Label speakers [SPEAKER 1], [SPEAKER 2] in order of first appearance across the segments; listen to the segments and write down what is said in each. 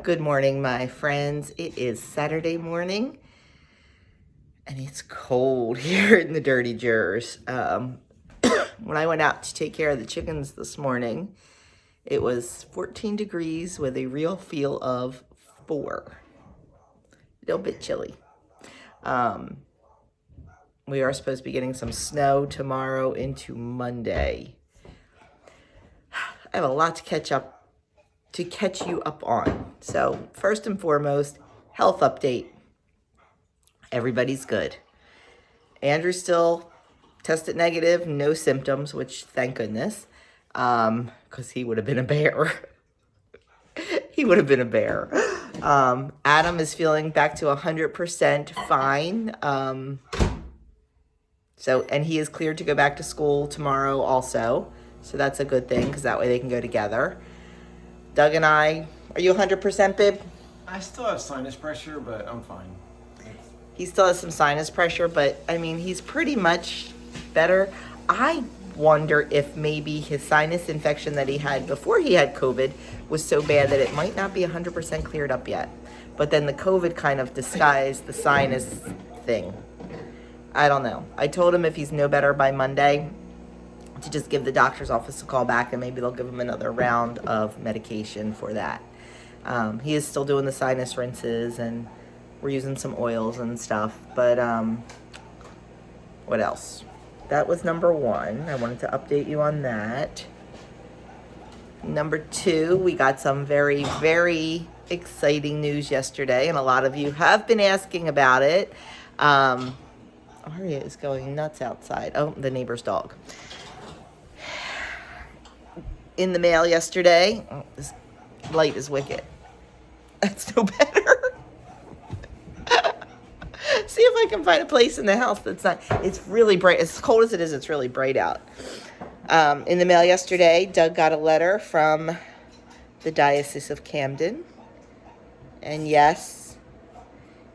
[SPEAKER 1] Good morning, my friends. It is Saturday morning, and it's cold here in the dirty Jers. When I went out to take care of the chickens this morning, it was 14 degrees with a real feel of 4. A little bit chilly. We are supposed to be getting some snow tomorrow into Monday. I have a lot to catch you up on. So first and foremost, health update. Everybody's good. Andrew still tested negative, no symptoms, which thank goodness, because he would have been a bear. He would have been a bear. Adam is feeling back to 100% fine. And he is cleared to go back to school tomorrow also. So that's a good thing, because that way they can go together. Doug and I, are you 100%, babe?
[SPEAKER 2] I still have sinus pressure, but I'm fine.
[SPEAKER 1] He still has some sinus pressure, but I mean, he's pretty much better. I wonder if maybe his sinus infection that he had before he had COVID was so bad that it might not be 100% cleared up yet. But then the COVID kind of disguised the sinus thing. I don't know. I told him if he's no better by Monday to just give the doctor's office a call back, and maybe they'll give him another round of medication for that. He is still doing the sinus rinses, and we're using some oils and stuff. But what else? That was number 1. I wanted to update you on that. Number 2, we got some very, very exciting news yesterday, and a lot of you have been asking about it. Aria is going nuts outside. Oh, the neighbor's dog. In the mail yesterday, this light is wicked. That's no better. See if I can find a place in the house that's not, it's really bright. As cold as it is, it's really bright out. In the mail yesterday, Doug got a letter from the Diocese of Camden. And yes,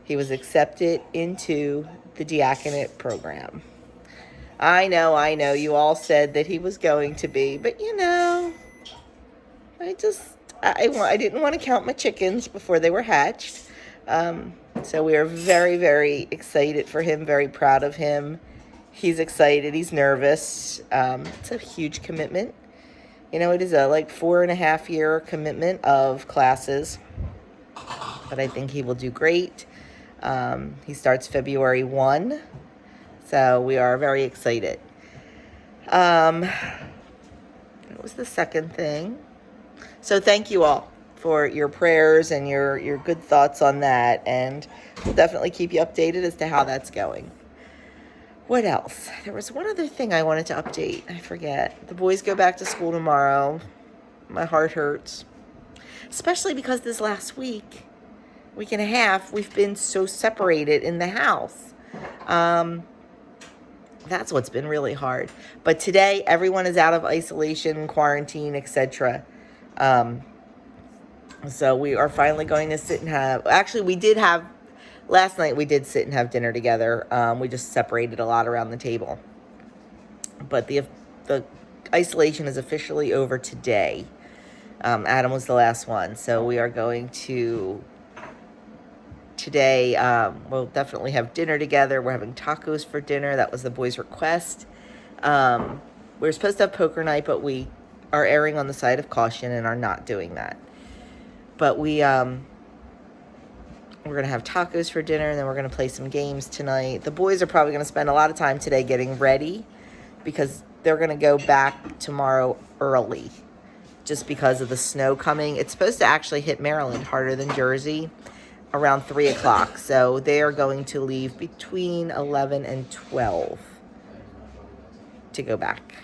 [SPEAKER 1] he was accepted into the diaconate program. I know, you all said that he was going to be, but I didn't want to count my chickens before they were hatched. So we are very, very excited for him, very proud of him. He's excited, he's nervous. It's a huge commitment. It is a 4.5-year commitment of classes, but I think he will do great. He starts February 1. So we are very excited. That was the second thing. So thank you all for your prayers and your good thoughts on that. And we'll definitely keep you updated as to how that's going. What else? There was one other thing I wanted to update. I forget. The boys go back to school tomorrow. My heart hurts. Especially because this last week and a half, we've been so separated in the house. That's what's been really hard. But today, everyone is out of isolation, quarantine, etc. So we are finally going to sit and have... Actually, last night we did sit and have dinner together. We just separated a lot around the table. But the isolation is officially over today. Adam was the last one. So we are going to... Today, we'll definitely have dinner together. We're having tacos for dinner. That was the boys' request. We were supposed to have poker night, but we are erring on the side of caution and are not doing that. But we're going to have tacos for dinner, and then we're going to play some games tonight. The boys are probably going to spend a lot of time today getting ready, because they're going to go back tomorrow early, just because of the snow coming. It's supposed to actually hit Maryland harder than Jersey around 3 o'clock. So they are going to leave between 11 and 12 to go back.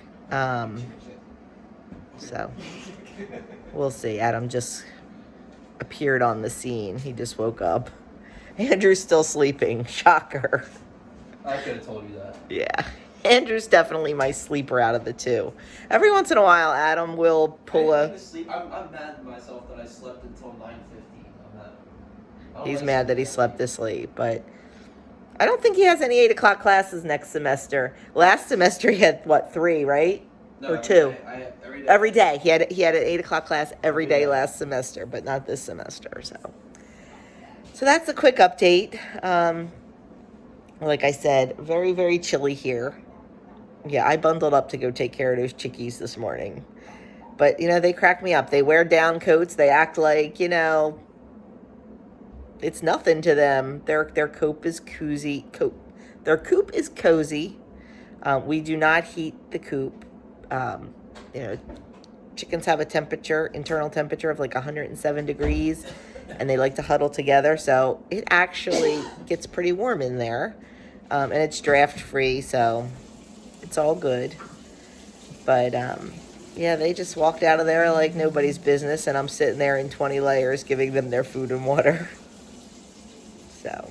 [SPEAKER 1] So we'll see. Adam just appeared on the scene. He just woke up. Andrew's still sleeping. Shocker.
[SPEAKER 3] I could have told you that.
[SPEAKER 1] Yeah. Andrew's definitely my sleeper out of the two. Every once in a while, Adam will pull
[SPEAKER 3] I'm mad at myself that I slept until 9:15.
[SPEAKER 1] He's mad that he slept this late, but I don't think he has any 8 o'clock classes next semester. Last semester he had, 3, right?
[SPEAKER 3] No,
[SPEAKER 1] or
[SPEAKER 3] every
[SPEAKER 1] 2?
[SPEAKER 3] day. Every day.
[SPEAKER 1] Every day. He had an 8 o'clock class every day last semester, but not this semester. So that's a quick update. Like I said, very, very chilly here. Yeah, I bundled up to go take care of those chickies this morning. But, they crack me up. They wear down coats. They act like, it's nothing to them. Their coop is cozy. Their coop is cozy. We do not heat the coop. Um, you know, chickens have a internal temperature of like 107 degrees, and they like to huddle together. So it actually gets pretty warm in there, and it's draft free, so it's all good. But yeah, they just walked out of there like nobody's business, and I'm sitting there in 20 layers giving them their food and water. So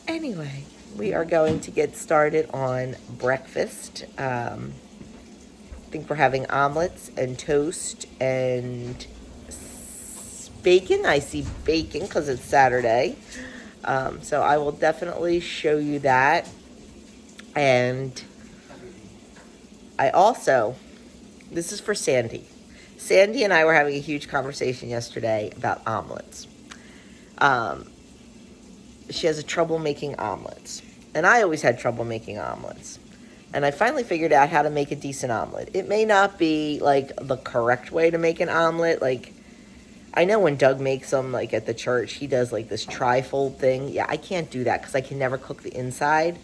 [SPEAKER 1] anyway, we are going to get started on breakfast. I think we're having omelets and toast and bacon. I see bacon because it's Saturday. So I will definitely show you that. And I also, this is for Sandy. Sandy and I were having a huge conversation yesterday about omelets. She has a trouble making omelets. And I always had trouble making omelets. And I finally figured out how to make a decent omelet. It may not be like the correct way to make an omelet. Like, I know when Doug makes them, like at the church, he does like this tri-fold thing. Yeah, I can't do that because I can never cook the inside.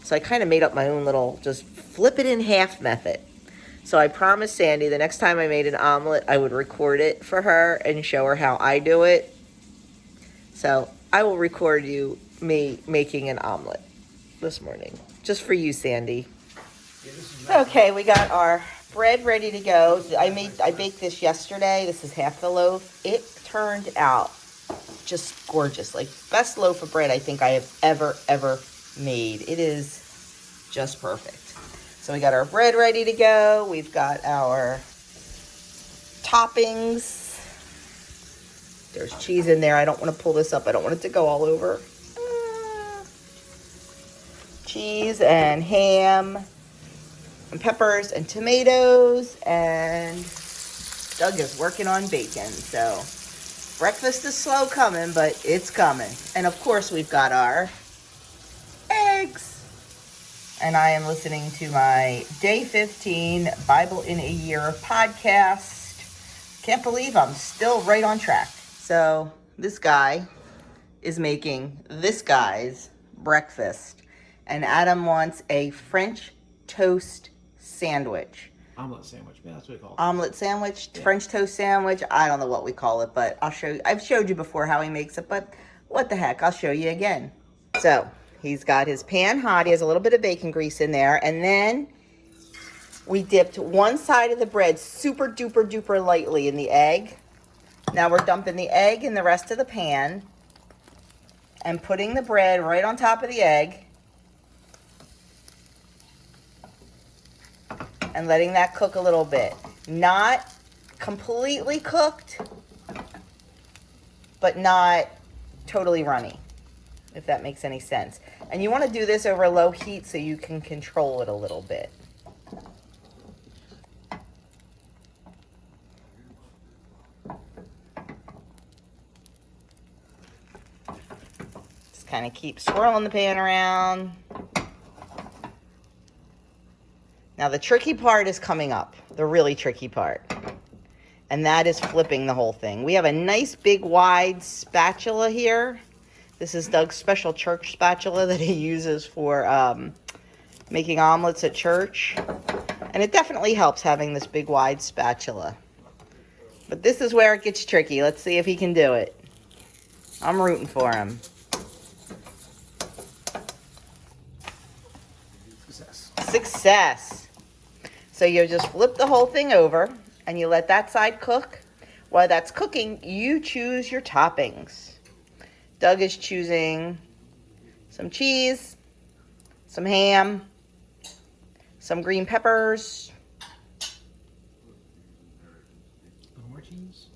[SPEAKER 1] So I kind of made up my own little just flip it in half method. So I promised Sandy the next time I made an omelet, I would record it for her and show her how I do it. So I will record me making an omelet this morning, just for you, Sandy. Okay, we got our bread ready to go. I baked this yesterday. This is half the loaf. It turned out just gorgeous. Like, best loaf of bread I think I have ever made. It is just perfect. So we got our bread ready to go. We've got our toppings. There's cheese in there. I don't want to pull this up. I don't want it to go all over. Cheese and ham and peppers and tomatoes, and Doug is working on bacon. So breakfast is slow coming, but it's coming. And of course we've got our eggs. And I am listening to my Day 15 Bible in a Year podcast. Can't believe I'm still right on track. So this guy is making this guy's breakfast. And Adam wants a French toast sandwich.
[SPEAKER 2] Omelet sandwich. Yeah, that's what we call it.
[SPEAKER 1] Omelet sandwich,
[SPEAKER 2] Yeah.
[SPEAKER 1] French toast sandwich. I don't know what we call it, but I'll show you. I've showed you before how he makes it, but what the heck? I'll show you again. So he's got his pan hot. He has a little bit of bacon grease in there. And then we dipped one side of the bread super duper duper lightly in the egg. Now we're dumping the egg in the rest of the pan and putting the bread right on top of the egg. And letting that cook a little bit. Not completely cooked, but not totally runny, if that makes any sense. And you want to do this over low heat so you can control it a little bit. Just kind of keep swirling the pan around. Now the tricky part is coming up, the really tricky part. And that is flipping the whole thing. We have a nice big wide spatula here. This is Doug's special church spatula that he uses for making omelets at church. And it definitely helps having this big wide spatula. But this is where it gets tricky. Let's see if he can do it. I'm rooting for him. Success. So you just flip the whole thing over and you let that side cook. While that's cooking, you choose your toppings. Doug is choosing some cheese, some ham, some green peppers,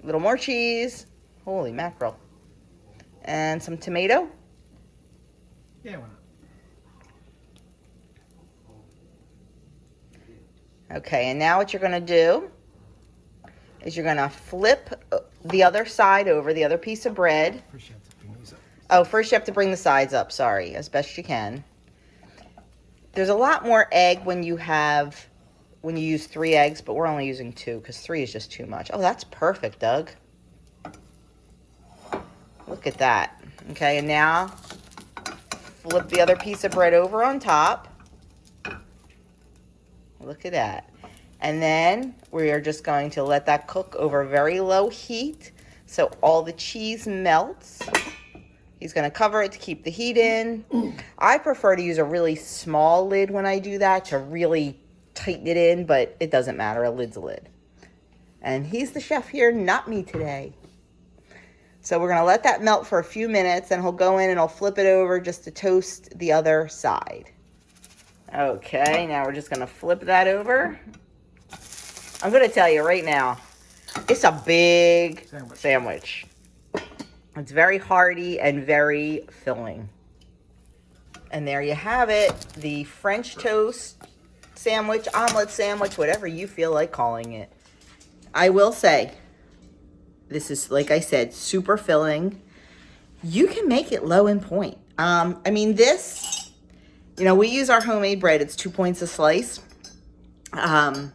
[SPEAKER 1] a little more cheese, holy mackerel, and some tomato.
[SPEAKER 2] Yeah, why not?
[SPEAKER 1] Okay, and now what you're gonna do is you're gonna flip the other side over, the other piece of bread.
[SPEAKER 2] First you have to bring these up.
[SPEAKER 1] Oh, first you have to bring the sides up, sorry, as best you can. There's a lot more egg when you use 3 eggs, but we're only using 2 because 3 is just too much. Oh, that's perfect, Doug. Look at that. Okay, and now flip the other piece of bread over on top. Look at that. And then we are just going to let that cook over very low heat so all the cheese melts. He's going to cover it to keep the heat in. I prefer to use a really small lid when I do that to really tighten it in, but it doesn't matter. A lid's a lid. And he's the chef here, not me today. So we're going to let that melt for a few minutes, and he'll go in and he'll flip it over just to toast the other side. Okay, now we're just going to flip that over. I'm going to tell you right now, it's a big sandwich. It's very hearty and very filling. And there you have it, the French toast sandwich, omelet sandwich, whatever you feel like calling it. I will say, this is, like I said, super filling. You can make it low in point. I mean, this, we use our homemade bread. It's 2 points a slice. So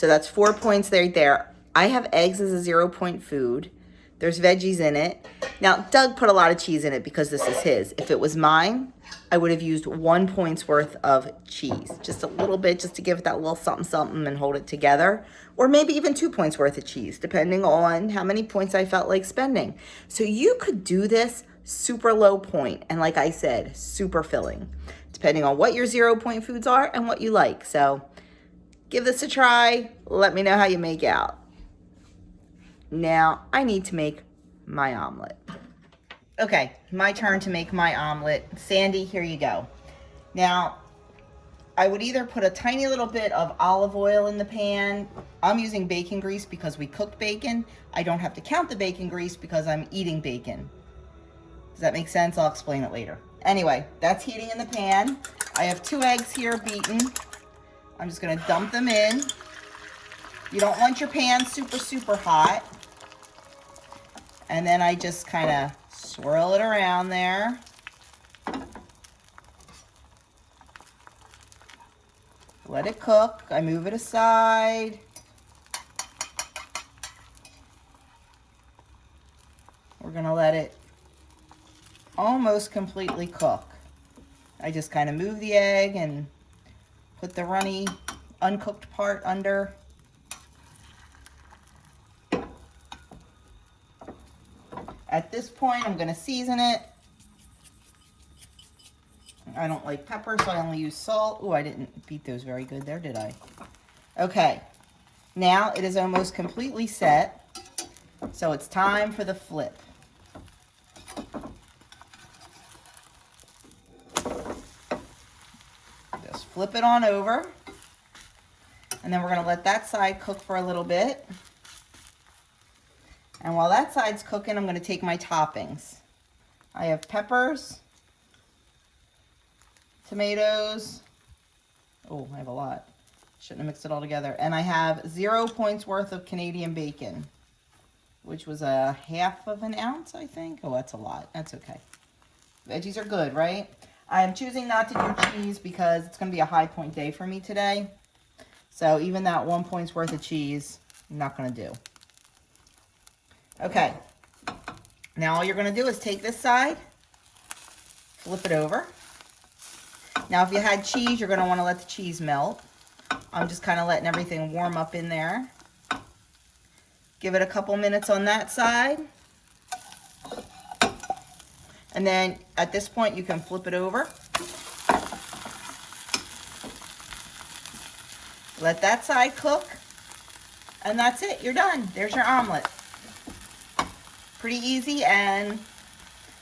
[SPEAKER 1] that's 4 points right there. I have eggs as a 0 point food. There's veggies in it. Now, Doug put a lot of cheese in it because this is his. If it was mine, I would have used 1 point's worth of cheese. Just a little bit, just to give it that little something, something and hold it together. Or maybe even 2 points worth of cheese, depending on how many points I felt like spending. So you could do this super low point, and like I said, super filling, depending on what your 0 point foods are and what you like. So give this a try. Let me know how you make out. Now, I need to make my omelet. Okay, my turn to make my omelet. Sandy, here you go. Now, I would either put a tiny little bit of olive oil in the pan. I'm using bacon grease because we cooked bacon. I don't have to count the bacon grease because I'm eating bacon. Does that make sense? I'll explain it later. Anyway, that's heating in the pan. I have 2 eggs here beaten. I'm just gonna dump them in. You don't want your pan super, super hot. And then I just kind of swirl it around there. Let it cook. I move it aside. We're going to let it almost completely cook. I just kind of move the egg and put the runny, uncooked part under. At this point, I'm going to season it. I don't like pepper, so I only use salt. Oh, I didn't beat those very good there, did I? Okay. Now it is almost completely set. So it's time for the flip. Just flip it on over. And then we're going to let that side cook for a little bit. And while that side's cooking, I'm going to take my toppings. I have peppers, tomatoes. Oh, I have a lot. Shouldn't have mixed it all together. And I have 0 points worth of Canadian bacon, which was a 1/2 ounce, I think. Oh, that's a lot. That's okay. Veggies are good, right? I'm choosing not to do cheese because it's going to be a high point day for me today. So even that 1 point's worth of cheese, I'm not going to do. Okay, now all you're going to do is take this side, flip it over. Now if you had cheese, you're going to want to let the cheese melt. I'm just kind of letting everything warm up in there. Give it a couple minutes on that side. And then at this point you can flip it over. Let that side cook. And that's it, you're done. There's your omelet. Pretty easy, and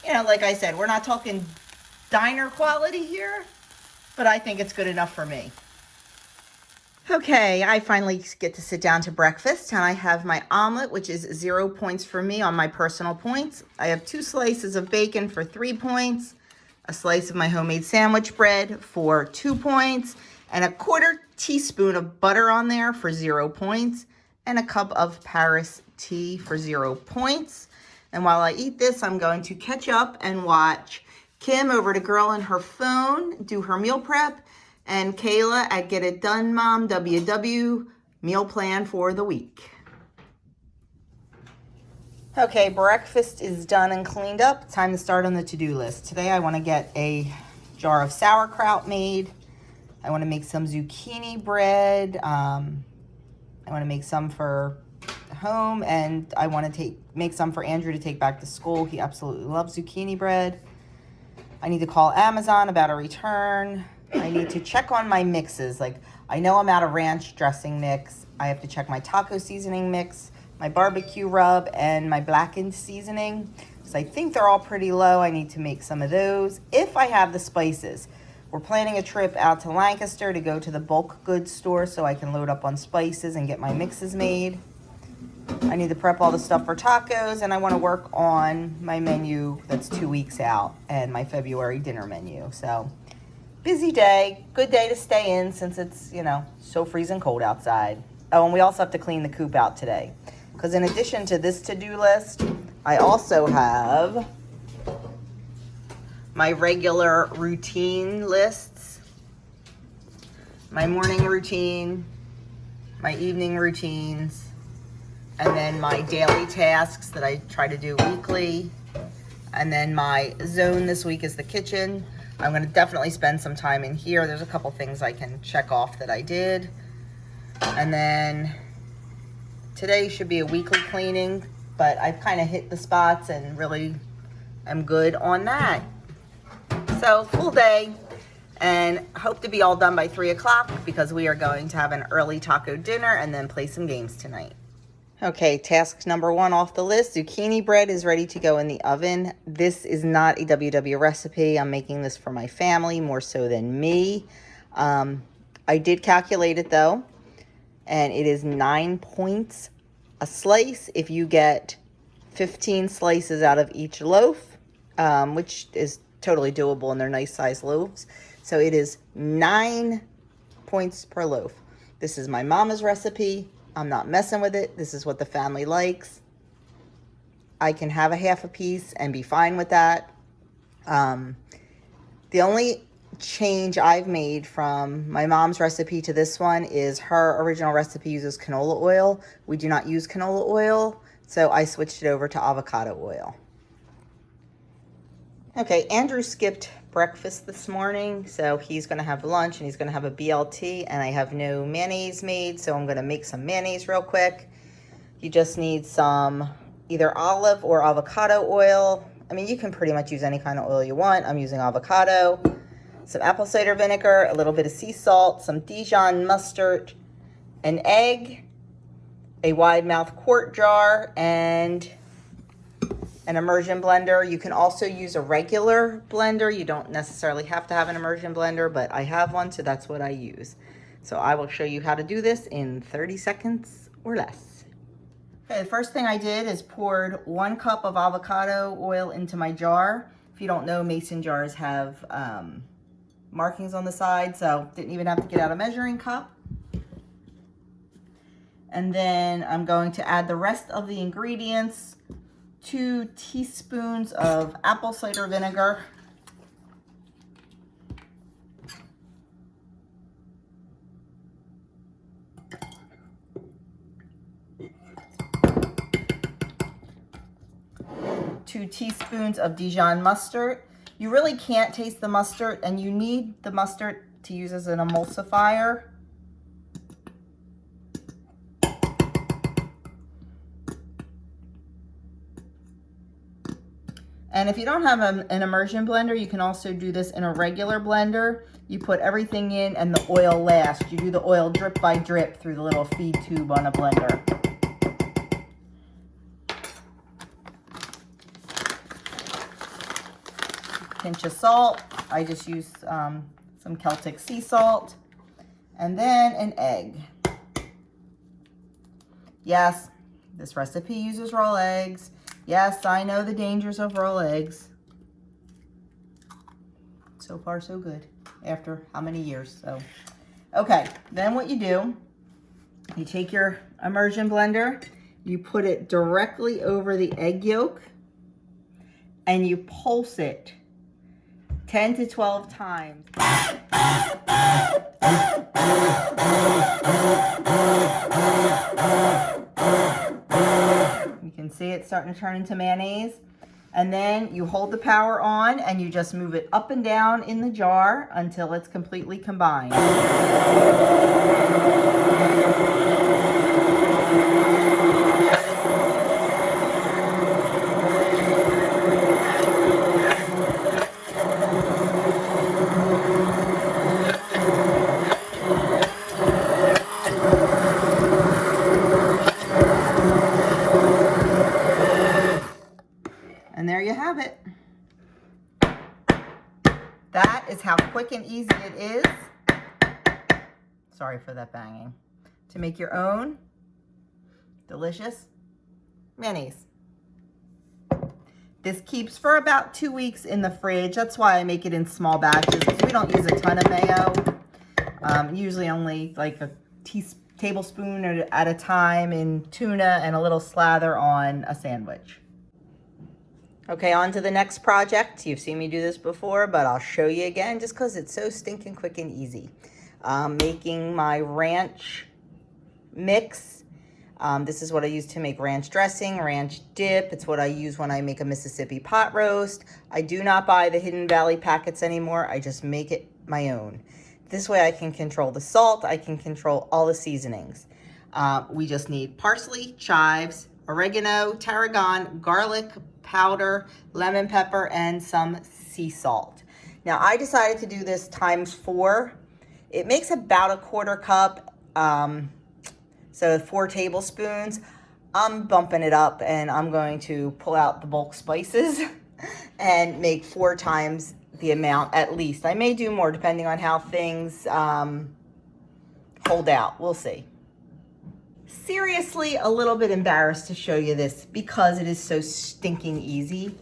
[SPEAKER 1] like I said, we're not talking diner quality here, but I think it's good enough for me. Okay, I finally get to sit down to breakfast, and I have my omelet, which is 0 points for me on my personal points. I have 2 slices of bacon for 3 points, a slice of my homemade sandwich bread for 2 points, and a 1/4 teaspoon of butter on there for 0 points, and a cup of Paris tea for 0 points. And while I eat this, I'm going to catch up and watch Kim over to Girl on her phone, do her meal prep, and Kayla at Get It Done Mom, WW, meal plan for the week. Okay, breakfast is done and cleaned up. Time to start on the to-do list. Today I want to get a jar of sauerkraut made. I want to make some zucchini bread. I want to make some for home, and I want to make some for Andrew to take back to school. He absolutely loves zucchini bread. I need to call Amazon about a return. I need to check on my mixes. Like, I know I'm out of ranch dressing mix. I have to check my taco seasoning mix, my barbecue rub, and my blackened seasoning. So I think they're all pretty low. I need to make some of those if I have the spices. We're planning a trip out to Lancaster to go to the bulk goods store so I can load up on spices and get my mixes made. I need to prep all the stuff for tacos, and I want to work on my menu that's 2 weeks out and my February dinner menu. So busy day, good day to stay in since it's, so freezing cold outside. Oh, and we also have to clean the coop out today. Because in addition to this to-do list, I also have my regular routine lists, my morning routine, my evening routines, and then my daily tasks that I try to do weekly. And then my zone this week is the kitchen. I'm going to definitely spend some time in here. There's a couple things I can check off that I did. And then today should be a weekly cleaning, but I've kind of hit the spots and really am good on that. So full day, and hope to be all done by 3 o'clock because we are going to have an early taco dinner and then play some games tonight. Okay, task number 1 off the list. Zucchini bread is ready to go in the oven. This is not a WW recipe. I'm making this for my family more so than me. I did calculate it though, and it is 9 points a slice if you get 15 slices out of each loaf, which is totally doable, and they're nice size loaves. So it is 9 points per loaf. This is my mama's recipe. I'm not messing with it. This is what the family likes. I can have a half a piece and be fine with that. The only change I've made from my mom's recipe to this one is her original recipe uses canola oil. We do not use canola oil, so I switched it over to avocado oil. Okay, Andrew skipped breakfast this morning, so he's going to have lunch and he's going to have a BLT, and I have no mayonnaise made, so I'm going to make some mayonnaise real quick. You just need some either olive or avocado oil. I mean, you can pretty much use any kind of oil you want. I'm using avocado, some apple cider vinegar, a little bit of sea salt, some Dijon mustard, an egg, a wide mouth quart jar, and an immersion blender. You can also use a regular blender. You don't necessarily have to have an immersion blender, but I have one, so that's what I use. So I will show you how to do this in 30 seconds or less. Okay, the first thing I did is poured 1 cup of avocado oil into my jar. If you don't know, mason jars have markings on the side, so didn't even have to get out a measuring cup. And then I'm going to add the rest of the ingredients. 2 teaspoons of apple cider vinegar, 2 teaspoons of Dijon mustard. You really can't taste the mustard, and you need the mustard to use as an emulsifier. And if you don't have an immersion blender, you can also do this in a regular blender. You put everything in and the oil last. You do the oil drip by drip through the little feed tube on a blender. Pinch of salt. I just use some Celtic sea salt. And then an egg. Yes, this recipe uses raw eggs. Yes, I know the dangers of raw eggs. So far, so good. After how many years? So Okay, then what you do, you take your immersion blender, you put it directly over the egg yolk, and you pulse it 10 to 12 times. You can see it starting to turn into mayonnaise. And then you hold the power on and you just move it up and down in the jar until it's completely combined. And there you have it. That is how quick and easy it is. Sorry for that banging. To make your own delicious mayonnaise. This keeps for about 2 weeks in the fridge. That's why I make it in small batches, because we don't use a ton of mayo. Usually only like a tablespoon at a time in tuna and a little slather on a sandwich. Okay, on to the next project. You've seen me do this before, but I'll show you again just because it's so stinking quick and easy. Making my ranch mix. This is what I use to make ranch dressing, ranch dip. It's what I use when I make a Mississippi pot roast. I do not buy the Hidden Valley packets anymore. I just make it my own. This way I can control the salt. I can control all the seasonings. We just need parsley, chives, oregano, tarragon, garlic powder, lemon pepper, and some sea salt. Now I decided to do this times 4. It makes about a 1/4 cup, so 4 tablespoons. I'm bumping it up and I'm going to pull out the bulk spices and make 4 times the amount at least. I may do more depending on how things hold out. We'll see. Seriously, a little bit embarrassed to show you this because it is so stinking easy.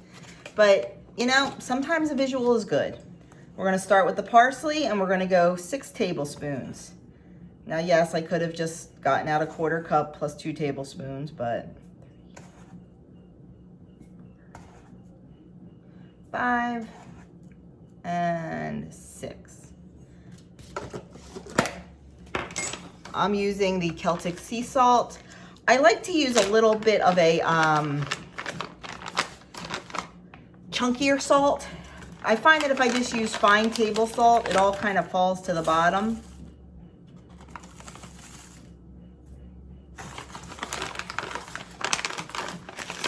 [SPEAKER 1] But, you know, sometimes a visual is good. We're going to start with the parsley and we're going to go 6 tablespoons. Now, yes, I could have just gotten out a 1/4 cup plus 2 tablespoons, but 5 and 6. I'm using the Celtic sea salt. I like to use a little bit of a chunkier salt. I find that if I just use fine table salt, it all kind of falls to the bottom.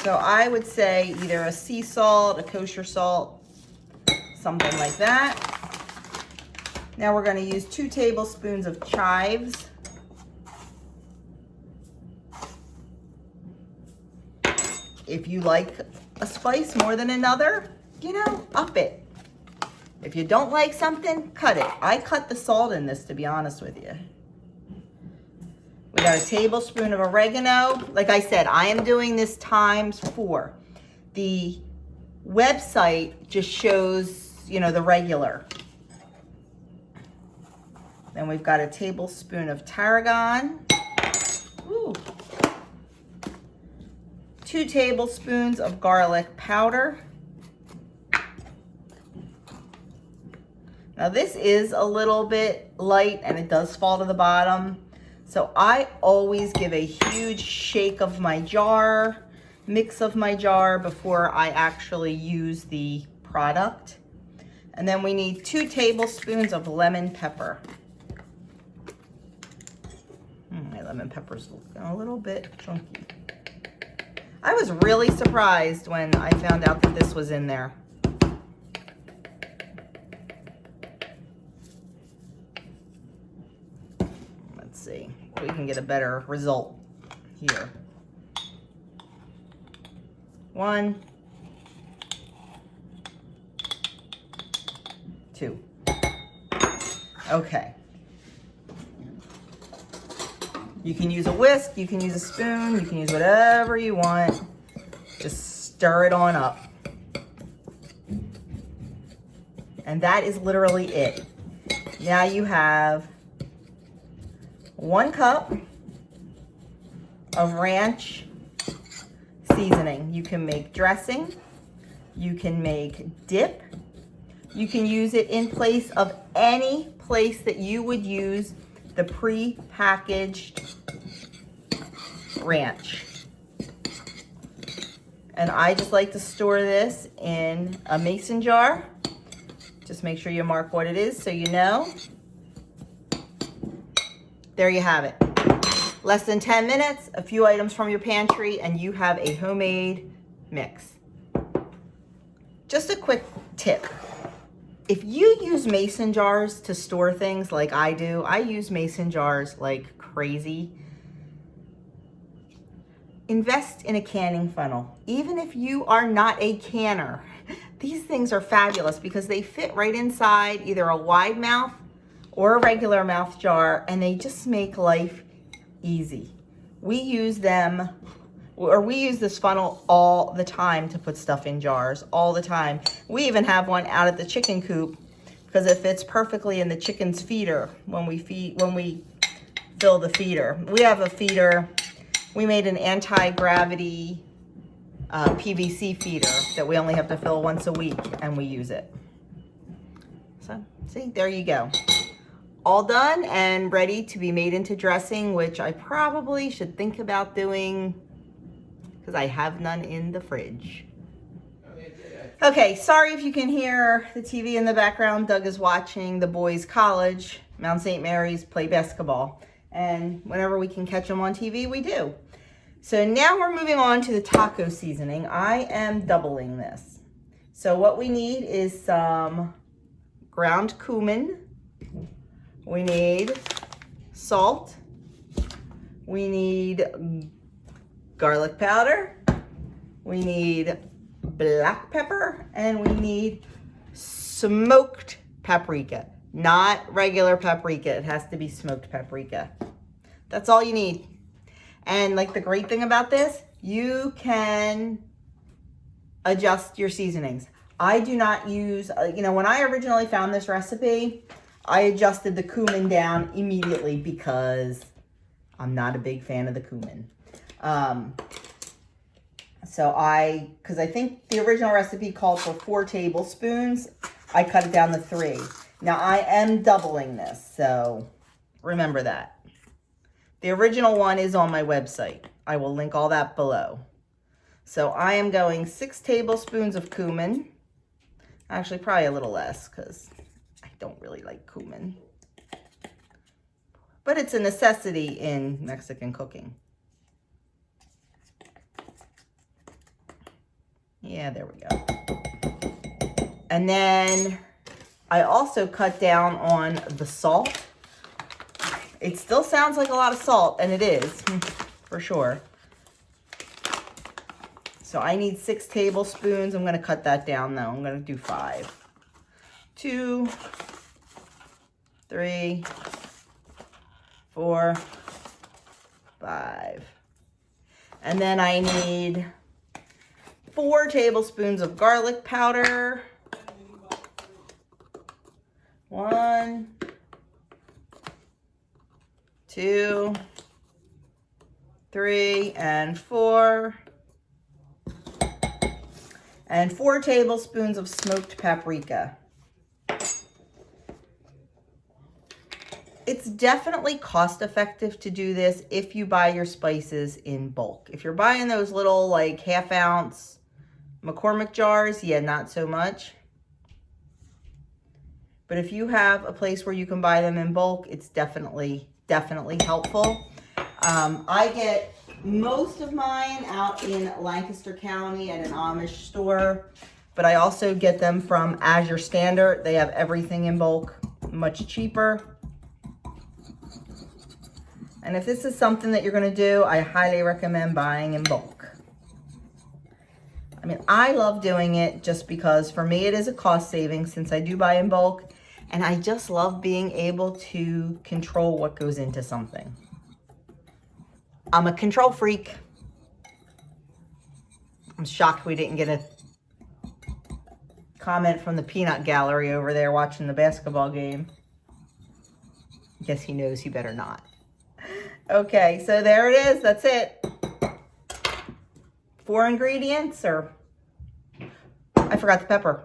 [SPEAKER 1] So I would say either a sea salt, a kosher salt, something like that. Now we're going to use 2 tablespoons of chives. If you like a spice more than another, you know, up it. If you don't like something, cut it. I cut the salt in this, to be honest with you. We got a tablespoon of oregano. Like I said, I am doing this times 4. The website just shows, you know, the regular. Then we've got a tablespoon of tarragon. Ooh. 2 tablespoons of garlic powder. Now this is a little bit light and it does fall to the bottom. So I always give a huge shake of my jar, mix of my jar before I actually use the product. And then we need 2 tablespoons of lemon pepper. My lemon pepper's looking a little bit chunky. I was really surprised when I found out that this was in there. Let's see if we can get a better result here. 1, 2. Okay. You can use a whisk, you can use a spoon, you can use whatever you want. Just stir it on up. And that is literally it. Now you have 1 cup of ranch seasoning. You can make dressing, you can make dip, you can use it in place of any place that you would use the pre-packaged ranch. And I just like to store this in a mason jar. Just make sure you mark what it is so you know. There you have it. Less than 10 minutes, a few items from your pantry, and you have a homemade mix. Just a quick tip. If you use mason jars to store things like I do, I use mason jars like crazy. Invest in a canning funnel. Even if you are not a canner, these things are fabulous because they fit right inside either a wide mouth or a regular mouth jar, and they just make life easy. We use them, or we use this funnel all the time to put stuff in jars, all the time. We even have one out at the chicken coop because it fits perfectly in the chicken's feeder when we fill the feeder. We have a feeder. We made an anti-gravity PVC feeder that we only have to fill once a week, and we use it. So, see, there you go. All done and ready to be made into dressing, which I probably should think about doing because I have none in the fridge. Okay, sorry if you can hear the TV in the background. Doug is watching the boys' college, Mount St. Mary's, play basketball. And whenever we can catch them on TV, we do. So now we're moving on to the taco seasoning. I am doubling this. So what we need is some ground cumin. We need salt. We need garlic powder. We need black pepper. And we need smoked paprika. Not regular paprika. It has to be smoked paprika. That's all you need. And like the great thing about this, you can adjust your seasonings. I do not use, when I originally found this recipe, I adjusted the cumin down immediately because I'm not a big fan of the cumin. Because I think the original recipe called for 4 tablespoons. I cut it down to 3. Now I am doubling this, so remember that. The original one is on my website. I will link all that below. So I am going 6 tablespoons of cumin. Actually, probably a little less because I don't really like cumin. But it's a necessity in Mexican cooking. Yeah, there we go. And then I also cut down on the salt. It still sounds like a lot of salt, and it is, for sure. So I need 6 tablespoons. I'm going to cut that down, though. I'm going to do 5. 2, 3, 4, 5. And then I need 4 tablespoons of garlic powder. 1, 2, 3, and 4. And 4 tablespoons of smoked paprika. It's definitely cost effective to do this if you buy your spices in bulk. If you're buying those little like 1/2 ounce McCormick jars, yeah, not so much. But if you have a place where you can buy them in bulk, it's definitely helpful. I get most of mine out in Lancaster County at an Amish store, but I also get them from Azure Standard. They have everything in bulk, much cheaper. And if this is something that you're going to do, I highly recommend buying in bulk. I mean, I love doing it just because for me it is a cost saving since I do buy in bulk. And I just love being able to control what goes into something. I'm a control freak. I'm shocked we didn't get a comment from the peanut gallery over there watching the basketball game. I guess he knows he better not. Okay, so there it is. That's it. 4 ingredients, or I forgot the pepper.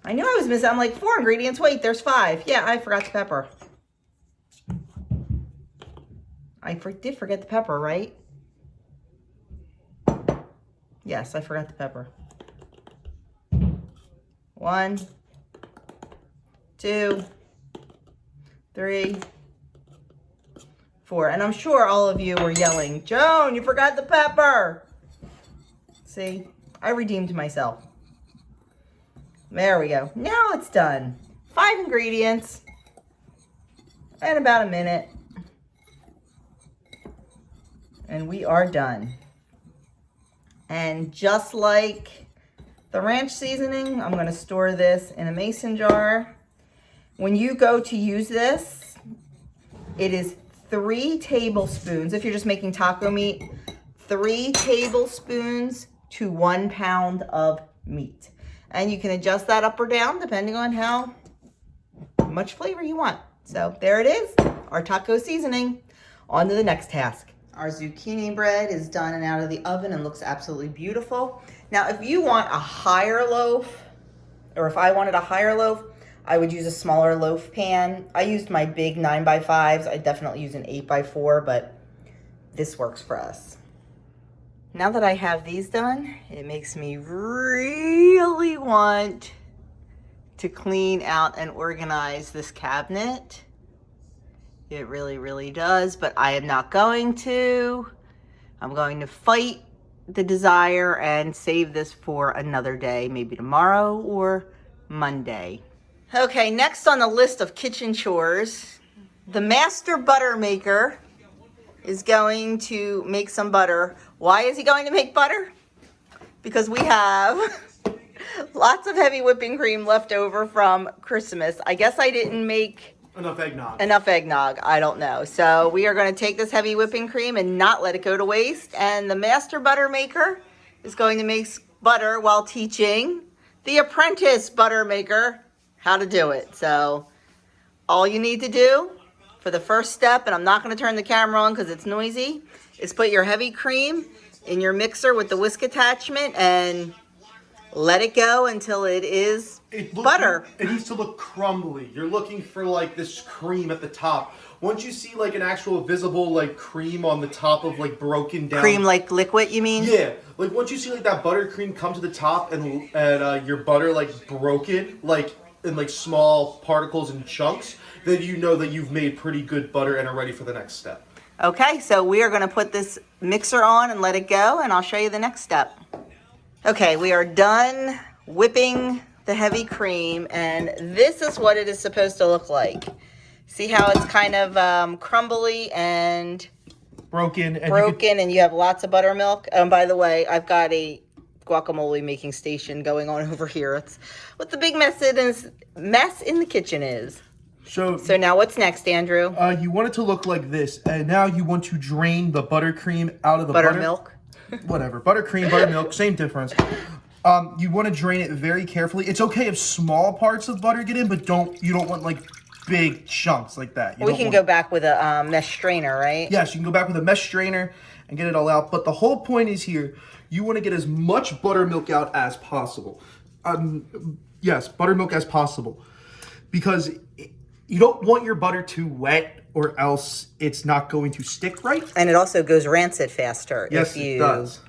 [SPEAKER 1] I knew I was missing. I'm like, 4 ingredients. Wait, there's 5. Yeah, I forgot the pepper. I did forget the pepper, right? Yes, I forgot the pepper. 1, 2, 3, 4. And I'm sure all of you were yelling, Joan, you forgot the pepper. See, I redeemed myself. There we go. Now it's done. 5 ingredients and about a minute. And we are done. And just like the ranch seasoning, I'm going to store this in a mason jar. When you go to use this, it is 3 tablespoons. If you're just making taco meat, 3 tablespoons to 1 pound of meat. And you can adjust that up or down depending on how much flavor you want. So there it is, our taco seasoning. On to the next task. Our zucchini bread is done and out of the oven and looks absolutely beautiful. Now, if you want a higher loaf, or if I wanted a higher loaf, I would use a smaller loaf pan. I used my big 9x5s. I definitely use an 8x4, but this works for us. Now that I have these done, it makes me really want to clean out and organize this cabinet. It really, really does, but I am not going to. I'm going to fight the desire and save this for another day, maybe tomorrow or Monday. Okay, next on the list of kitchen chores, the master butter maker is going to make some butter. Why is he going to make butter? Because we have lots of heavy whipping cream left over from Christmas. I guess I didn't make
[SPEAKER 2] Enough eggnog.
[SPEAKER 1] enough eggnog. I don't know. So we are going to take this heavy whipping cream and not let it go to waste. And the master butter maker is going to make butter while teaching the apprentice butter maker how to do it. So all you need to do for the first step, and I'm not going to turn the camera on because it's noisy, is put your heavy cream in your mixer with the whisk attachment and let it go until it is butter.
[SPEAKER 2] It needs to look crumbly. You're looking for like this cream at the top. Once you see like an actual visible like cream on the top of like broken down
[SPEAKER 1] Cream like liquid, you mean?
[SPEAKER 2] Yeah, like once you see like that buttercream come to the top and your butter like broken like in like small particles and chunks, then you know that you've made pretty good butter and are ready for the next step.
[SPEAKER 1] Okay, so we are going to put this mixer on and let it go, and I'll show you the next step. Okay, we are done whipping the heavy cream, and this is what it is supposed to look like. See how it's kind of crumbly and
[SPEAKER 2] Broken.
[SPEAKER 1] and you have lots of buttermilk. And by the way, I've got a guacamole making station going on over here. It's what the big mess in the kitchen is.
[SPEAKER 2] So
[SPEAKER 1] now what's next, Andrew?
[SPEAKER 2] you want it to look like this, and now you want to drain the buttercream out of the
[SPEAKER 1] Buttermilk.
[SPEAKER 2] Whatever, buttercream, buttermilk, same difference. You want to drain it very carefully. It's okay if small parts of butter get in, but you don't want like big chunks like that.
[SPEAKER 1] We can go back with a mesh strainer, right?
[SPEAKER 2] Yes, you can go back with a mesh strainer and get it all out. But the whole point is here, you want to get as much buttermilk out as possible. Yes, buttermilk as possible, because you don't want your butter too wet, or else it's not going to stick right.
[SPEAKER 1] And it also goes rancid faster
[SPEAKER 2] Yes,
[SPEAKER 1] if you
[SPEAKER 2] it does.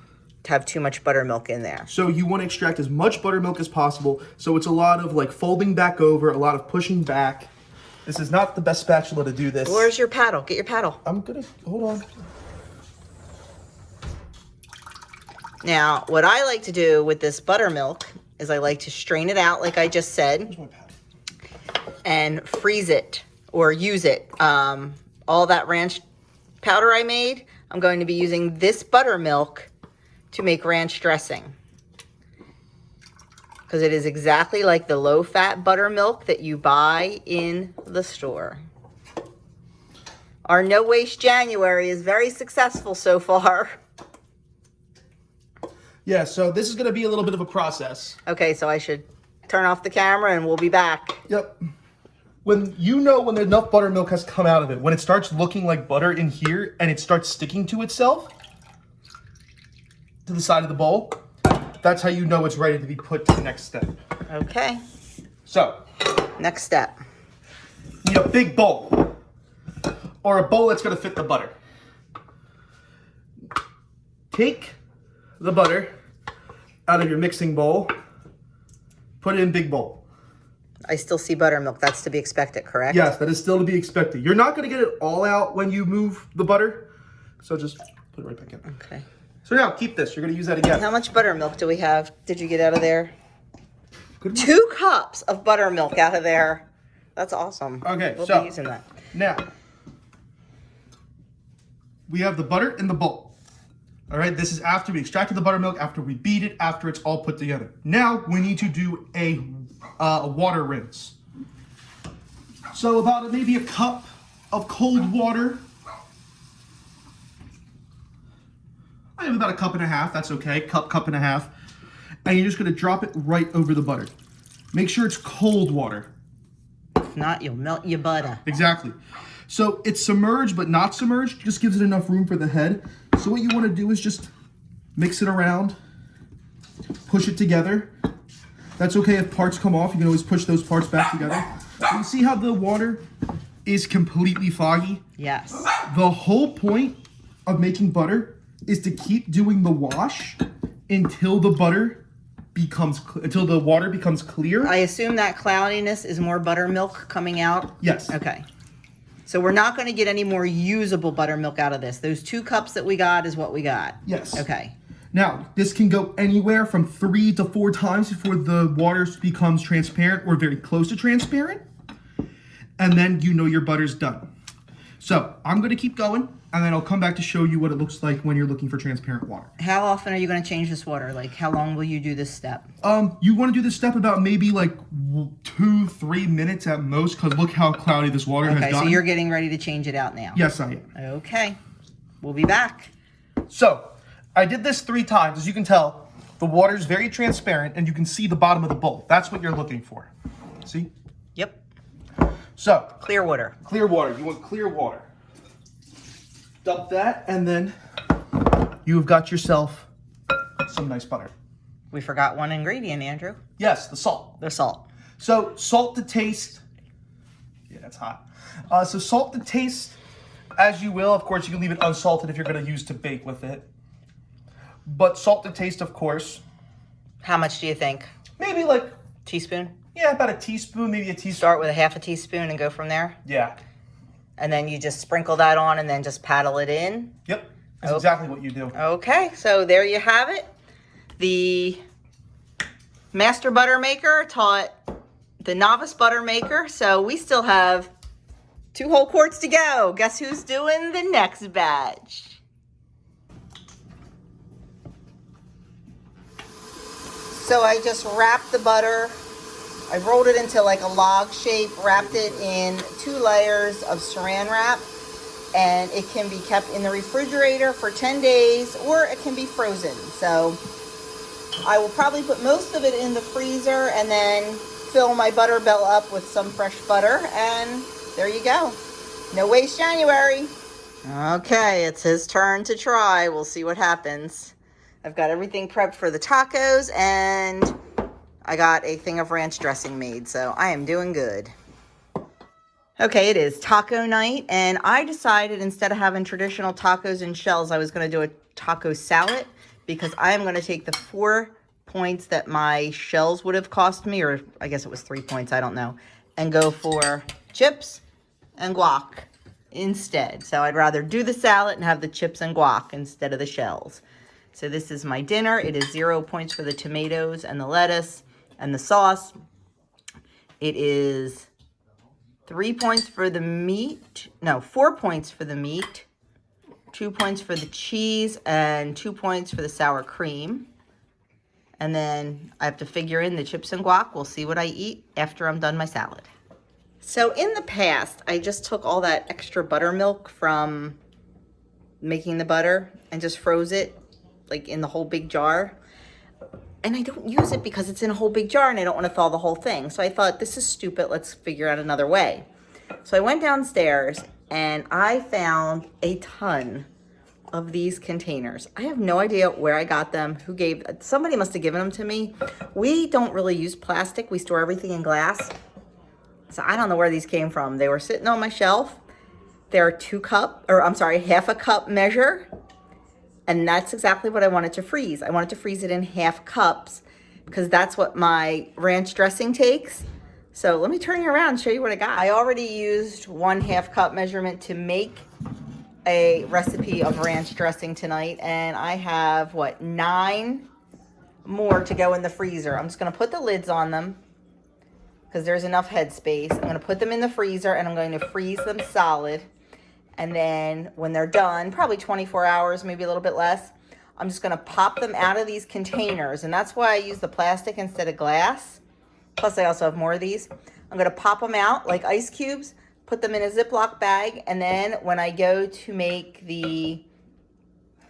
[SPEAKER 1] have too much buttermilk in there.
[SPEAKER 2] So you want to extract as much buttermilk as possible. So it's a lot of like folding back over, a lot of pushing back. This is not the best spatula to do this.
[SPEAKER 1] Where's your paddle? Get your paddle.
[SPEAKER 2] I'm gonna, hold on.
[SPEAKER 1] Now, what I like to do with this buttermilk is I like to strain it out, like I just said,
[SPEAKER 2] Where's my paddle?
[SPEAKER 1] and freeze it or use it. All that ranch powder I made, I'm going to be using this buttermilk to make ranch dressing, because it is exactly like the low-fat buttermilk that you buy in the store. Our No Waste January is very successful so far.
[SPEAKER 2] Yeah, so this is gonna be a little bit of a process.
[SPEAKER 1] Okay, so I should turn off the camera and we'll be back.
[SPEAKER 2] Yep. when enough buttermilk has come out of it, when it starts looking like butter in here and it starts sticking to itself, to the side of the bowl, that's how you know it's ready to be put to the next step.
[SPEAKER 1] Okay.
[SPEAKER 2] So,
[SPEAKER 1] Next step.
[SPEAKER 2] you need a big bowl, or a bowl that's going to fit the butter. Take the butter out of your mixing bowl, put it in big bowl.
[SPEAKER 1] I still see buttermilk. That's to be expected, correct?
[SPEAKER 2] Yes, that is still to be expected. You're not going to get it all out when you move the butter, so just put it right back in.
[SPEAKER 1] Okay.
[SPEAKER 2] So now, keep this. You're going to use that again.
[SPEAKER 1] How much buttermilk do we have? Did you get out of there?
[SPEAKER 2] Good enough.
[SPEAKER 1] 2 cups of buttermilk out of there. That's awesome.
[SPEAKER 2] Okay,
[SPEAKER 1] we'll
[SPEAKER 2] so
[SPEAKER 1] be using that.
[SPEAKER 2] now we have the butter in the bowl. All right, this is after we extracted the buttermilk, after we beat it, after it's all put together. Now we need to do a water rinse. So about maybe a cup of cold water. I have about a cup and a half. That's okay. Cup and a half. And you're just going to drop it right over the butter. Make sure it's cold water.
[SPEAKER 1] If not, you'll melt your butter.
[SPEAKER 2] Exactly. So it's submerged but not submerged. Just gives it enough room for the head. So what you want to do is just mix it around, push it together. That's okay if parts come off. You can always push those parts back together. You see how the water is completely foggy?
[SPEAKER 1] Yes.
[SPEAKER 2] The whole point of making butter is to keep doing the wash until the water becomes clear.
[SPEAKER 1] I assume that cloudiness is more buttermilk coming out?
[SPEAKER 2] Yes.
[SPEAKER 1] Okay. So we're not going to get any more usable buttermilk out of this. Those 2 cups that we got is what we got.
[SPEAKER 2] Yes.
[SPEAKER 1] Okay.
[SPEAKER 2] Now, this can go anywhere from 3 to 4 times before the water becomes transparent or very close to transparent. And then you know your butter's done. So I'm going to keep going, and then I'll come back to show you what it looks like when you're looking for transparent water.
[SPEAKER 1] How often are you going to change this water? Like, how long will you do this step?
[SPEAKER 2] You want to do this step about maybe like 2-3 minutes at most, because look how cloudy this water has
[SPEAKER 1] Okay,
[SPEAKER 2] gotten.
[SPEAKER 1] so you're getting ready to change it out now.
[SPEAKER 2] Yes, I am.
[SPEAKER 1] Okay. We'll be back.
[SPEAKER 2] So I did this 3 times. As you can tell, the water is very transparent, and you can see the bottom of the bowl. That's what you're looking for. See?
[SPEAKER 1] Yep.
[SPEAKER 2] So
[SPEAKER 1] Clear water.
[SPEAKER 2] clear water. You want clear water. Dump that, and then you've got yourself some nice butter.
[SPEAKER 1] We forgot one ingredient, Andrew.
[SPEAKER 2] Yes, the salt.
[SPEAKER 1] The salt.
[SPEAKER 2] So salt to taste. Yeah, that's hot. So salt to taste as you will. Of course, you can leave it unsalted if you're going to use to bake with it. But salt to taste, of course.
[SPEAKER 1] How much do you think?
[SPEAKER 2] Maybe like,
[SPEAKER 1] Teaspoon?
[SPEAKER 2] yeah, about a teaspoon, maybe a teaspoon.
[SPEAKER 1] Start with a half a teaspoon and go from there?
[SPEAKER 2] Yeah.
[SPEAKER 1] And then you just sprinkle that on and then just paddle it in?
[SPEAKER 2] Yep. That's exactly what you do.
[SPEAKER 1] Okay, so there you have it. The master butter maker taught the novice butter maker. So we still have 2 whole quarts to go. Guess who's doing the next batch? So I just wrapped the butter. I rolled it into like a log shape, wrapped it in 2 layers of saran wrap, and it can be kept in the refrigerator for 10 days or it can be frozen. So I will probably put most of it in the freezer and then fill my butter bell up with some fresh butter, and there you go. No waste January. Okay, it's his turn to try. We'll see what happens. I've got everything prepped for the tacos, and I got a thing of ranch dressing made, so I am doing good. Okay, it is taco night, and I decided instead of having traditional tacos and shells, I was going to do a taco salad, because I am going to take the 4 points that my shells would have cost me, or I guess it was 3 points, I don't know, and go for chips and guac instead. So I'd rather do the salad and have the chips and guac instead of the shells. So this is my dinner. It is 0 points for the tomatoes and the lettuce and the sauce. It is 3 points for the meat. No, 4 points for the meat. 2 points for the cheese and 2 points for the sour cream. And then I have to figure in the chips and guac. We'll see what I eat after I'm done my salad. So in the past, I just took all that extra buttermilk from making the butter and just froze it like in the whole big jar. and I don't use it because it's in a whole big jar and I don't want to thaw the whole thing. So I thought, this is stupid. Let's figure out another way. So I went downstairs and I found a ton of these containers. I have no idea where I got them, somebody must have given them to me. We don't really use plastic. We store everything in glass. So I don't know where these came from. They were sitting on my shelf. They're half a cup measure. And that's exactly what I wanted to freeze. I wanted to freeze it in half cups because that's what my ranch dressing takes. So let me turn you around and show you what I got. I already used 1/2 cup measurement to make a recipe of ranch dressing tonight. And I have, 9 more to go in the freezer. I'm just gonna put the lids on them because there's enough headspace. I'm gonna put them in the freezer and I'm going to freeze them solid. And then when they're done, probably 24 hours, maybe a little bit less, I'm just gonna pop them out of these containers. And that's why I use the plastic instead of glass. Plus I also have more of these. I'm gonna pop them out like ice cubes, put them in a Ziploc bag. And then when I go to make the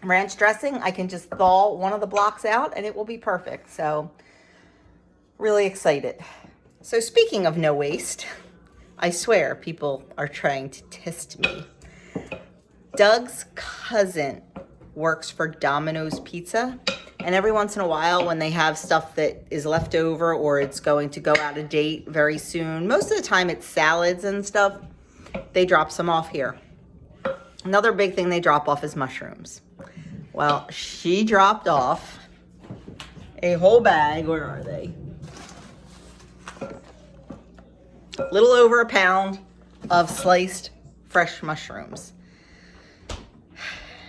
[SPEAKER 1] ranch dressing, I can just thaw one of the blocks out and it will be perfect. So really excited. So speaking of no waste, I swear people are trying to test me. Doug's cousin works for Domino's Pizza, and every once in a while when they have stuff that is left over or it's going to go out of date very soon, most of the time it's salads and stuff, they drop some off here. Another big thing they drop off is mushrooms. Well, she dropped off a whole bag. Where are they? A little over a pound of sliced fresh mushrooms.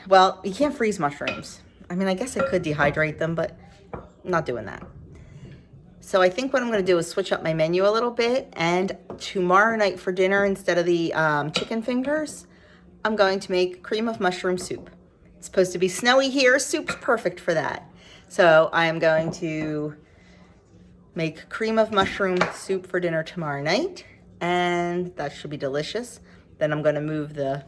[SPEAKER 1] Well, you can't freeze mushrooms. I mean, I guess I could dehydrate them, but I'm not doing that. So I think what I'm going to do is switch up my menu a little bit. And tomorrow night for dinner, instead of the chicken fingers, I'm going to make cream of mushroom soup. It's supposed to be snowy here. Soup's perfect for that. So I am going to make cream of mushroom soup for dinner tomorrow night. And that should be delicious. Then I'm going to move the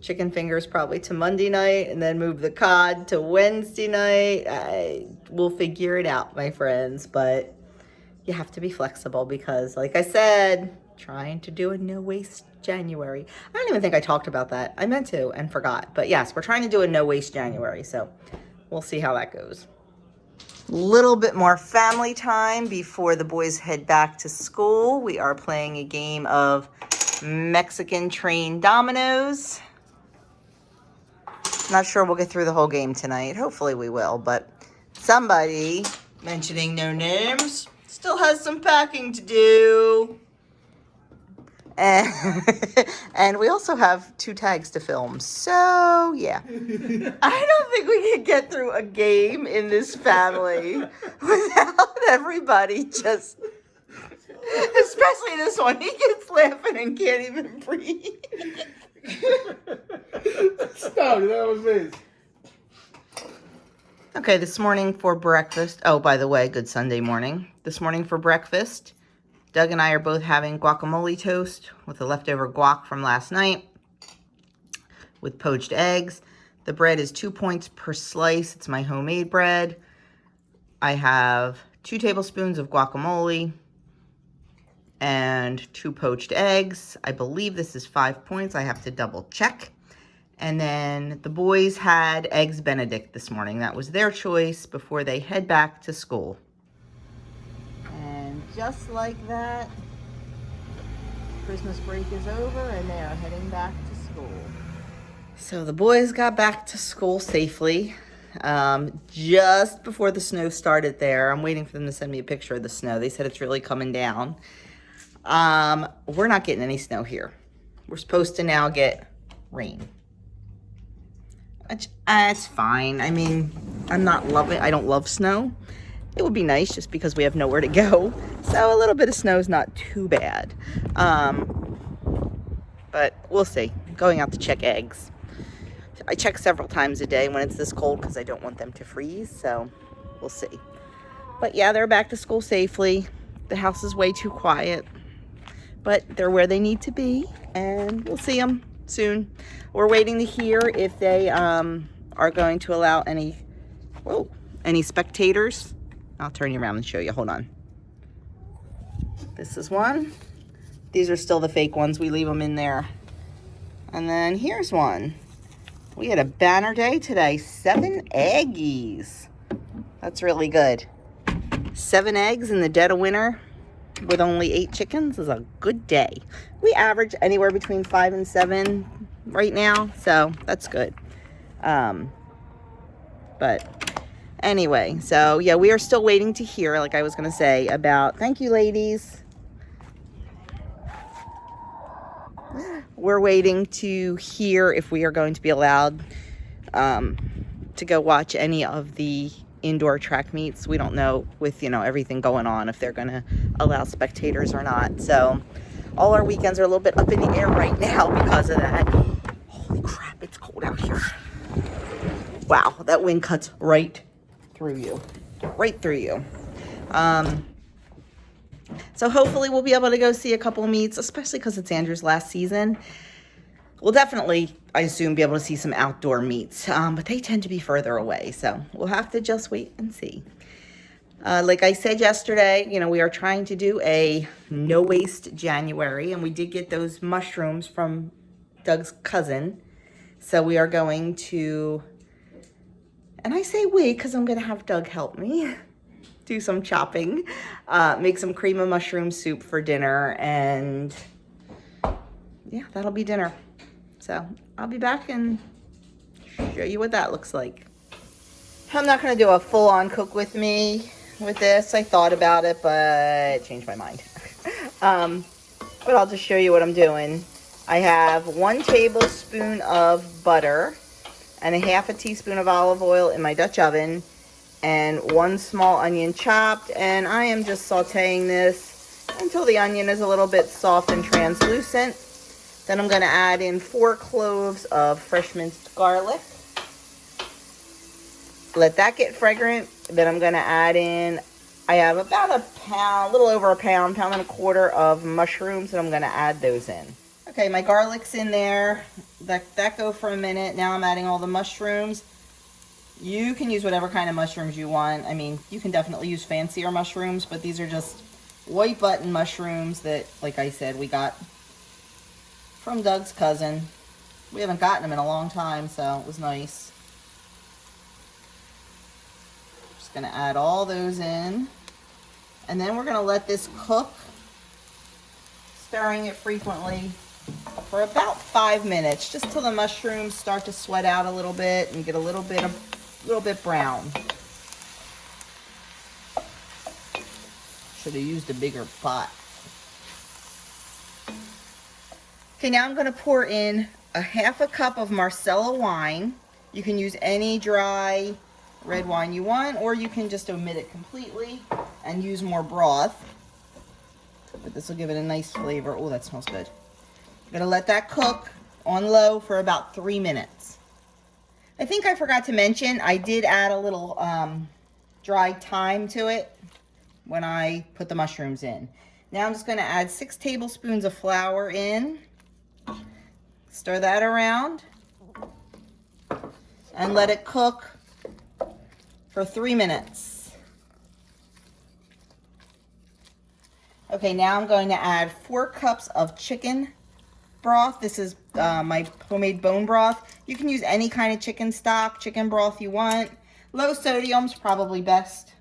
[SPEAKER 1] chicken fingers probably to Monday night and then move the cod to Wednesday night. We'll figure it out, my friends, but you have to be flexible because, like I said, trying to do a no waste January. I don't even think I talked about that. I meant to and forgot, but yes, we're trying to do a no waste January, so we'll see how that goes. Little bit more family time before the boys head back to school. We are playing a game of Mexican train dominoes. Not sure we'll get through the whole game tonight. Hopefully we will, but somebody, mentioning no names, still has some packing to do. And we also have 2 tags to film. So, yeah. I don't think we can get through a game in this family without everybody just... Especially this one. He gets laughing and can't even breathe.
[SPEAKER 2] Stop, that was me.
[SPEAKER 1] Okay, this morning for breakfast. Oh, by the way, good Sunday morning. This morning for breakfast, Doug and I are both having guacamole toast with the leftover guac from last night with poached eggs. The bread is 2 points per slice. It's my homemade bread. I have 2 tablespoons of guacamole and 2 poached eggs. I believe this is 5 points. I have to double check. And then the boys had Eggs Benedict this morning. That was their choice before they head back to school. And just like that, Christmas break is over and they are heading back to school. So the boys got back to school safely just before the snow started there. I'm waiting for them to send me a picture of the snow. They said it's really coming down. We're not getting any snow here. We're supposed to now get rain. It's fine. I mean, I don't love snow. It would be nice just because we have nowhere to go. So a little bit of snow is not too bad. But we'll see. I'm going out to check eggs. I check several times a day when it's this cold because I don't want them to freeze. So we'll see. But yeah, they're back to school safely. The house is way too quiet. But they're where they need to be. And we'll see them soon. We're waiting to hear if they are going to allow any any spectators. I'll turn you around and show you. Hold on. This is one. These are still the fake ones. We leave them in there. And then here's one. We had a banner day today. 7 eggies. That's really good. 7 eggs in the dead of winter with only 8 chickens is a good day. We average anywhere between 5 and 7 right now, so that's good. But anyway, so yeah, we are still waiting to hear, like I was going to say, about, thank you ladies. We're waiting to hear if we are going to be allowed to go watch any of the indoor track meets. We don't know with, you know, everything going on if they're going to allow spectators or not. So all our weekends are a little bit up in the air right now because of that. Holy crap, it's cold out here. Wow, that wind cuts right through you. Right through you. So hopefully we'll be able to go see a couple meets, especially because it's Andrew's last season. We'll definitely, I assume, be able to see some outdoor meets, but they tend to be further away, so we'll have to just wait and see. Like I said yesterday, you know, we are trying to do a no-waste January, and we did get those mushrooms from Doug's cousin, so we are going to, and I say we because I'm going to have Doug help me do some chopping, make some cream of mushroom soup for dinner, and yeah, that'll be dinner. So I'll be back and show you what that looks like. I'm not going to do a full-on cook with me with this. I thought about it, but changed my mind. But I'll just show you what I'm doing. I have 1 tablespoon of butter and a half a teaspoon of olive oil in my Dutch oven, and 1 small onion chopped, and I am just sauteing this until the onion is a little bit soft and translucent. Then I'm going to add in 4 cloves of fresh minced garlic. Let that get fragrant. Then I'm going to add in, I have about a pound, a little over a pound, pound and a quarter of mushrooms, and I'm going to add those in. Okay, my garlic's in there. Let that go for a minute. Now I'm adding all the mushrooms. You can use whatever kind of mushrooms you want. I mean, you can definitely use fancier mushrooms, but these are just white button mushrooms that, like I said, we got from Doug's cousin. We haven't gotten them in a long time, so it was nice. Just gonna add all those in. And then we're gonna let this cook, stirring it frequently for about 5 minutes, just till the mushrooms start to sweat out a little bit and get a little bit brown. Should have used a bigger pot. Okay, now I'm going to pour in a half a cup of Marcella wine. You can use any dry red wine you want, or you can just omit it completely and use more broth. But this will give it a nice flavor. Oh, that smells good. I'm going to let that cook on low for about 3 minutes. I think I forgot to mention, I did add a little dried thyme to it when I put the mushrooms in. Now I'm just going to add 6 tablespoons of flour in. Stir that around and let it cook for 3 minutes. Okay, now I'm going to add 4 cups of chicken broth. This is my homemade bone broth. You can use any kind of chicken stock, chicken broth you want. Low sodium's probably best.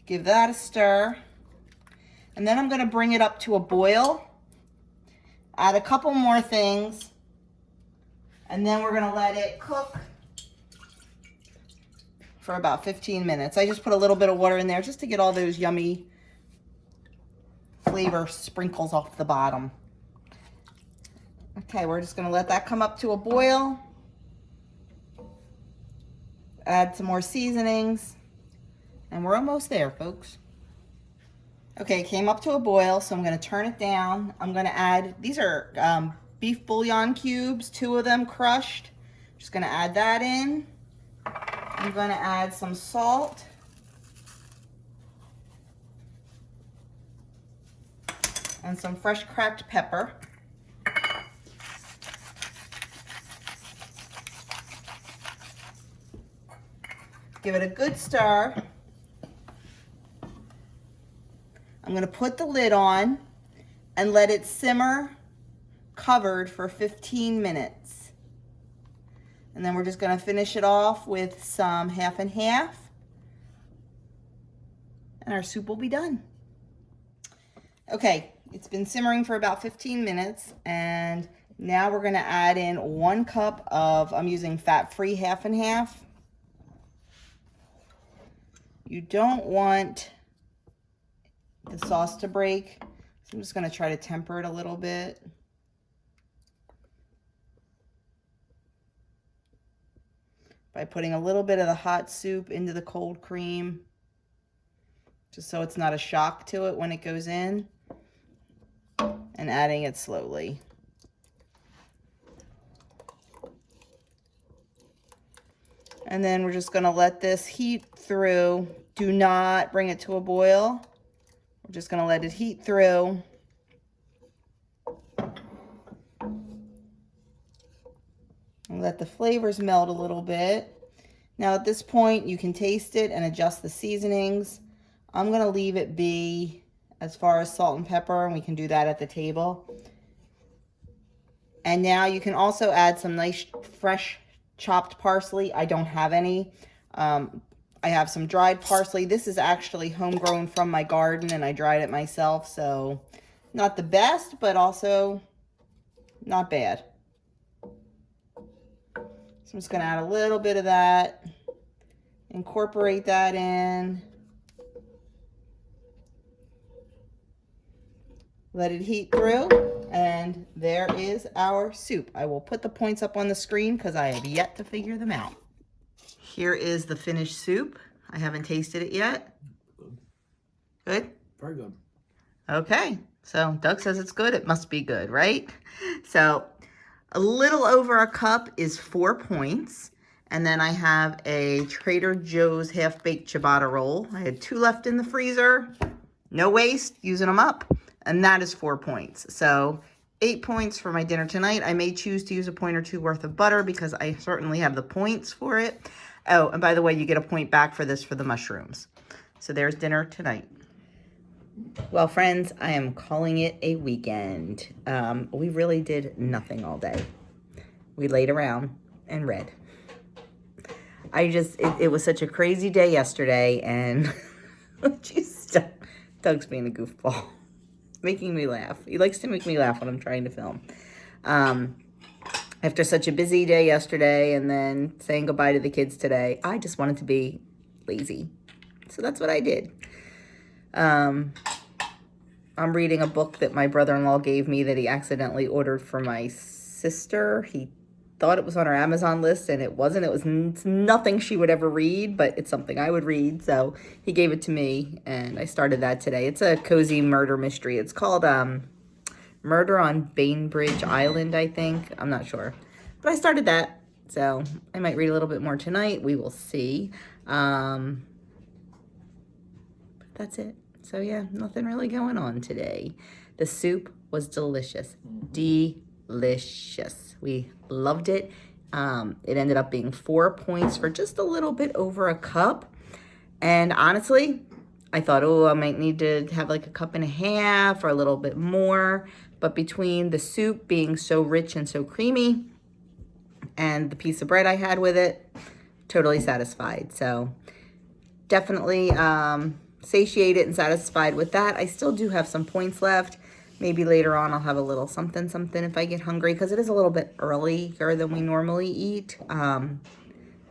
[SPEAKER 1] Give that a stir. And then I'm going to bring it up to a boil. Add a couple more things. And then we're going to let it cook for about 15 minutes. I just put a little bit of water in there just to get all those yummy flavor sprinkles off the bottom. Okay, we're just going to let that come up to a boil. Add some more seasonings. And we're almost there, folks. Okay, it came up to a boil, so I'm going to turn it down. I'm going to add, these are beef bouillon cubes, 2 of them crushed. Just going to add that in. I'm going to add some salt. And some fresh cracked pepper. Give it a good stir. I'm gonna put the lid on and let it simmer covered for 15 minutes. And then we're just gonna finish it off with some half and half. And our soup will be done. Okay, it's been simmering for about 15 minutes, and now we're gonna add in 1 cup of, I'm using fat-free half and half. You don't want the sauce to break, so I'm just gonna try to temper it a little bit. By putting a little bit of the hot soup into the cold cream, just so it's not a shock to it when it goes in, and adding it slowly. And then we're just gonna let this heat through. Do not bring it to a boil. We're just gonna let it heat through. And let the flavors melt a little bit. Now at this point, you can taste it and adjust the seasonings. I'm gonna leave it be as far as salt and pepper, and we can do that at the table. And now you can also add some nice fresh chopped parsley. I don't have any. I have some dried parsley. This is actually homegrown from my garden, and I dried it myself, so not the best, but also not bad. So I'm just gonna add a little bit of that, incorporate that in. Let it heat through, and there is our soup. I will put the points up on the screen because I have yet to figure them out. Here is the finished soup. I haven't tasted it yet. Good?
[SPEAKER 2] Very good.
[SPEAKER 1] Okay, so Doug says it's good. It must be good, right? So a little over a cup is 4 points. And then I have a Trader Joe's half-baked ciabatta roll. I had 2 left in the freezer. No waste, using them up. And that is 4 points. So 8 points for my dinner tonight. I may choose to use a point or 2 worth of butter because I certainly have the points for it. Oh, and by the way, you get a point back for this for the mushrooms. So there's dinner tonight. Well, friends, I am calling it a weekend. We really did nothing all day. We laid around and read. It was such a crazy day yesterday, and jeez, Doug's being a goofball, making me laugh. He likes to make me laugh when I'm trying to film. After such a busy day yesterday and then saying goodbye to the kids today, I just wanted to be lazy. So that's what I did. I'm reading a book that my brother-in-law gave me that he accidentally ordered for my sister. He thought it was on her Amazon list, and it wasn't. It's nothing she would ever read, but it's something I would read. So he gave it to me, and I started that today. It's a cozy murder mystery. It's called Murder on Bainbridge Island, I think. I'm not sure. But I started that, so I might read a little bit more tonight. We will see. But that's it. So yeah, nothing really going on today. The soup was delicious. Delicious. We loved it. It ended up being 4 points for just a little bit over a cup. And honestly, I thought, oh, I might need to have like a cup and a half or a little bit more. But between the soup being so rich and so creamy and the piece of bread I had with it, totally satisfied. So definitely satiated and satisfied with that. I still do have some points left. Maybe later on I'll have a little something if I get hungry, because it is a little bit earlier than we normally eat.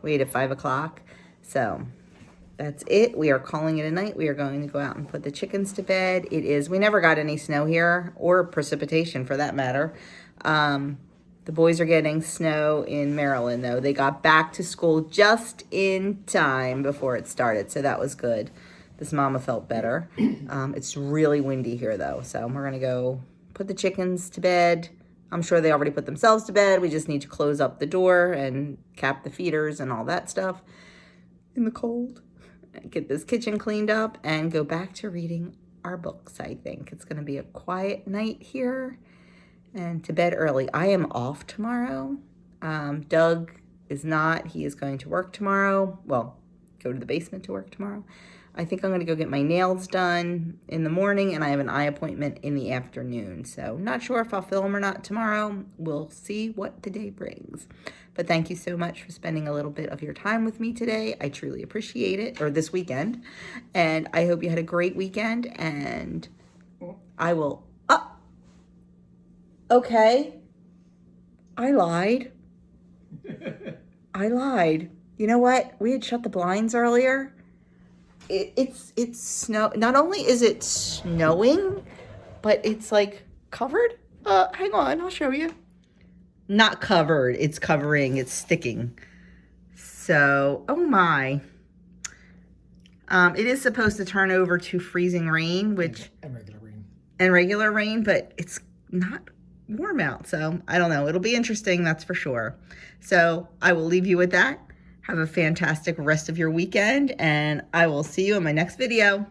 [SPEAKER 1] We eat at 5 o'clock. So that's it. We are calling it a night. We are going to go out and put the chickens to bed. We never got any snow here, or precipitation for that matter. The boys are getting snow in Maryland, though. They got back to school just in time before it started, so that was good. This mama felt better. It's really windy here, though, so we're going to go put the chickens to bed. I'm sure they already put themselves to bed. We just need to close up the door and cap the feeders and all that stuff in the cold. Get this kitchen cleaned up and go back to reading our books, I think. It's going to be a quiet night here and to bed early. I am off tomorrow. Doug is not. He is going to work tomorrow. Well, go to the basement to work tomorrow. I think I'm going to go get my nails done in the morning, and I have an eye appointment in the afternoon. So not sure if I'll film or not tomorrow. We'll see what the day brings. But thank you so much for spending a little bit of your time with me today. I truly appreciate it, or this weekend. And I hope you had a great weekend, and I will... Oh, okay. I lied. I lied. You know what? We had shut the blinds earlier. It's snow. Not only is it snowing, but it's like covered. Hang on, I'll show you. Not covered. It's covering. It's sticking. So, oh my. It is supposed to turn over to freezing rain, which and regular rain, but it's not warm out. So I don't know. It'll be interesting. That's for sure. So I will leave you with that. Have a fantastic rest of your weekend, and I will see you in my next video.